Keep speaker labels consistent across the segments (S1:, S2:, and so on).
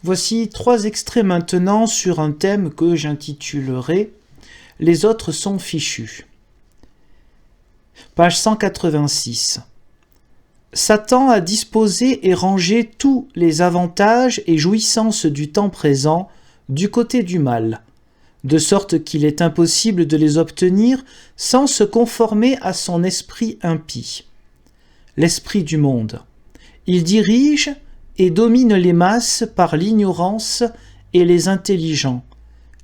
S1: Voici 3 extraits maintenant sur un thème que j'intitulerai « Les autres sont fichus ». Page 186. Satan a disposé et rangé tous les avantages et jouissances du temps présent du côté du mal, de sorte qu'il est impossible de les obtenir sans se conformer à son esprit impie, l'esprit du monde. Il dirige et domine les masses par l'ignorance et les intelligents,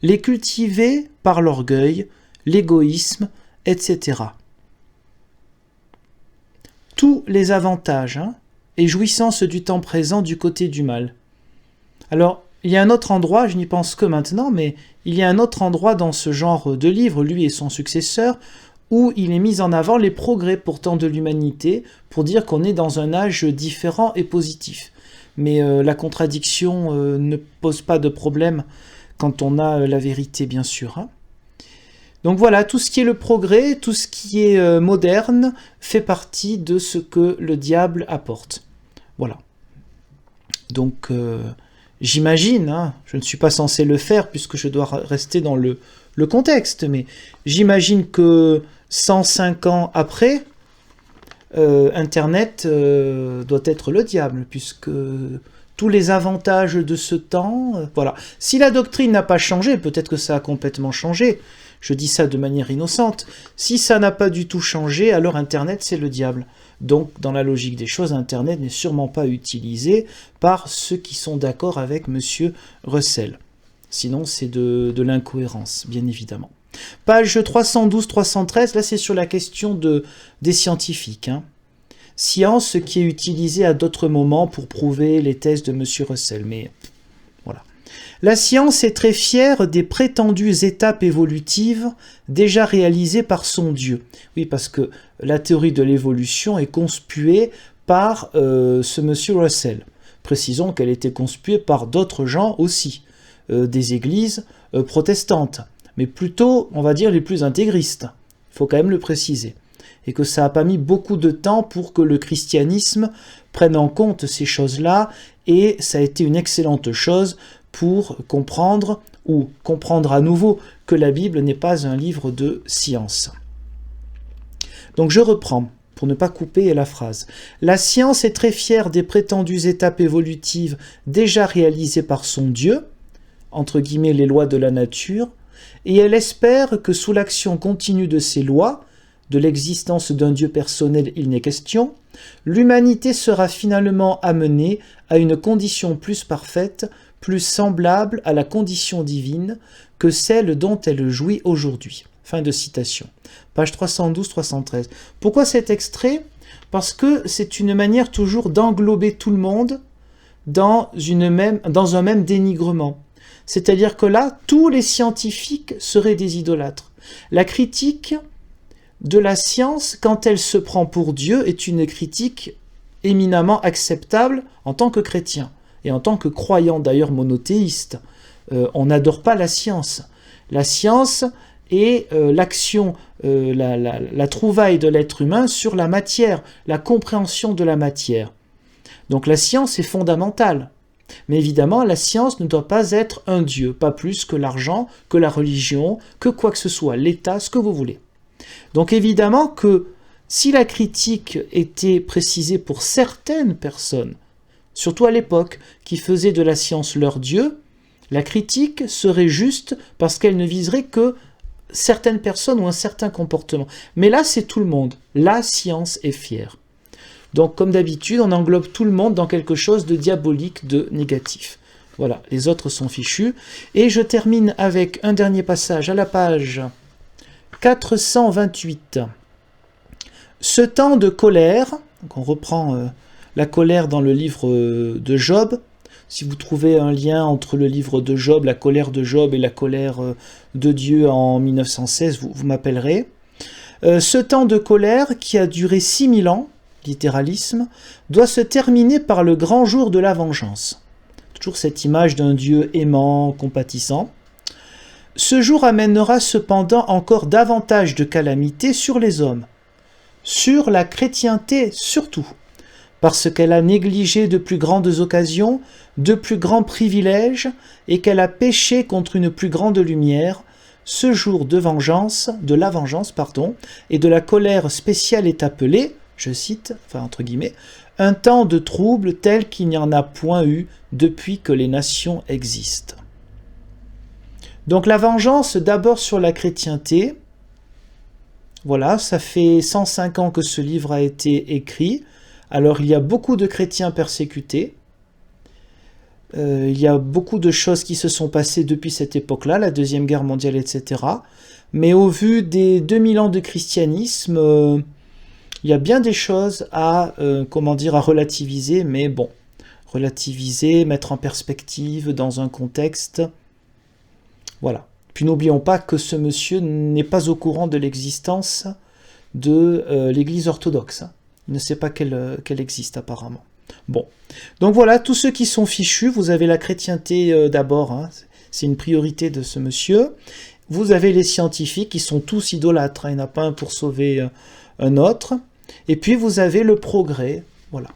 S1: les cultiver par l'orgueil, l'égoïsme, etc. Tous les avantages et jouissances du temps présent du côté du mal. Alors, il y a un autre endroit, je n'y pense que maintenant, mais il y a un autre endroit dans ce genre de livre, lui et son successeur, où il est mis en avant les progrès pourtant de l'humanité, pour dire qu'on est dans un âge différent et positif. Mais la contradiction ne pose pas de problème quand on a la vérité, bien sûr. Donc voilà, tout ce qui est le progrès, tout ce qui est moderne, fait partie de ce que le diable apporte. Voilà. Donc, j'imagine, je ne suis pas censé le faire puisque je dois rester dans le contexte, mais j'imagine que 105 ans après, Internet doit être le diable, puisque tous les avantages de ce temps, voilà. Si la doctrine n'a pas changé, peut-être que ça a complètement changé, je dis ça de manière innocente, si ça n'a pas du tout changé, alors Internet c'est le diable. Donc dans la logique des choses, Internet n'est sûrement pas utilisé par ceux qui sont d'accord avec Monsieur Russell. Sinon c'est de l'incohérence, bien évidemment. Page 312-313, là c'est sur la question des scientifiques. Science qui est utilisée à d'autres moments pour prouver les thèses de M. Russell, mais voilà. La science est très fière des prétendues étapes évolutives déjà réalisées par son Dieu. Oui, parce que la théorie de l'évolution est conspuée par ce M. Russell. Précisons qu'elle était conspuée par d'autres gens aussi, des églises protestantes, mais plutôt, on va dire, les plus intégristes. Il faut quand même le préciser. Et que ça n'a pas mis beaucoup de temps pour que le christianisme prenne en compte ces choses-là, et ça a été une excellente chose pour comprendre, ou comprendre à nouveau, que la Bible n'est pas un livre de science. Donc je reprends, pour ne pas couper la phrase. La science est très fière des prétendues étapes évolutives déjà réalisées par son Dieu, entre guillemets les lois de la nature, et elle espère que sous l'action continue de ces lois, de l'existence d'un Dieu personnel il n'est question, l'humanité sera finalement amenée à une condition plus parfaite, plus semblable à la condition divine que celle dont elle jouit aujourd'hui. Fin de citation. Page 312-313. Pourquoi cet extrait? Parce que c'est une manière toujours d'englober tout le monde dans un même dénigrement. C'est-à-dire que là, tous les scientifiques seraient des idolâtres. La critique de la science, quand elle se prend pour Dieu, est une critique éminemment acceptable en tant que chrétien et en tant que croyant, d'ailleurs monothéiste. On n'adore pas la science. La science est l'action, la trouvaille de l'être humain sur la matière, la compréhension de la matière. Donc la science est fondamentale. Mais évidemment, la science ne doit pas être un Dieu, pas plus que l'argent, que la religion, que quoi que ce soit, l'État, ce que vous voulez. Donc évidemment que si la critique était précisée pour certaines personnes, surtout à l'époque, qui faisaient de la science leur Dieu, la critique serait juste parce qu'elle ne viserait que certaines personnes ou un certain comportement. Mais là, c'est tout le monde. La science est fière. Donc, comme d'habitude, on englobe tout le monde dans quelque chose de diabolique, de négatif. Voilà, les autres sont fichus. Et je termine avec un dernier passage à la page 428. Ce temps de colère, donc on reprend la colère dans le livre de Job. Si vous trouvez un lien entre le livre de Job, la colère de Job et la colère de Dieu en 1916, vous m'appellerez. Ce temps de colère qui a duré 6000 ans, littéralisme, doit se terminer par le grand jour de la vengeance. Toujours cette image d'un Dieu aimant, compatissant. Ce jour amènera cependant encore davantage de calamités sur les hommes, sur la chrétienté surtout, parce qu'elle a négligé de plus grandes occasions, de plus grands privilèges, et qu'elle a péché contre une plus grande lumière, ce jour de vengeance, de la vengeance, pardon, et de la colère spéciale est appelé, je cite, enfin entre guillemets, un temps de trouble tel qu'il n'y en a point eu depuis que les nations existent. Donc la vengeance d'abord sur la chrétienté. Voilà, ça fait 105 ans que ce livre a été écrit. Alors il y a beaucoup de chrétiens persécutés. Il y a beaucoup de choses qui se sont passées depuis cette époque-là, la Deuxième Guerre mondiale, etc. Mais au vu des 2000 ans de christianisme, il y a bien des choses à, à relativiser, mais bon, relativiser, mettre en perspective dans un contexte. Voilà. Puis n'oublions pas que ce monsieur n'est pas au courant de l'existence de l'Église orthodoxe. Il ne sait pas qu'elle existe apparemment. Bon, donc voilà, tous ceux qui sont fichus, vous avez la chrétienté d'abord, hein, c'est une priorité de ce monsieur. Vous avez les scientifiques qui sont tous idolâtres, hein, il n'y en a pas un pour sauver un autre. Et puis vous avez le progrès, voilà.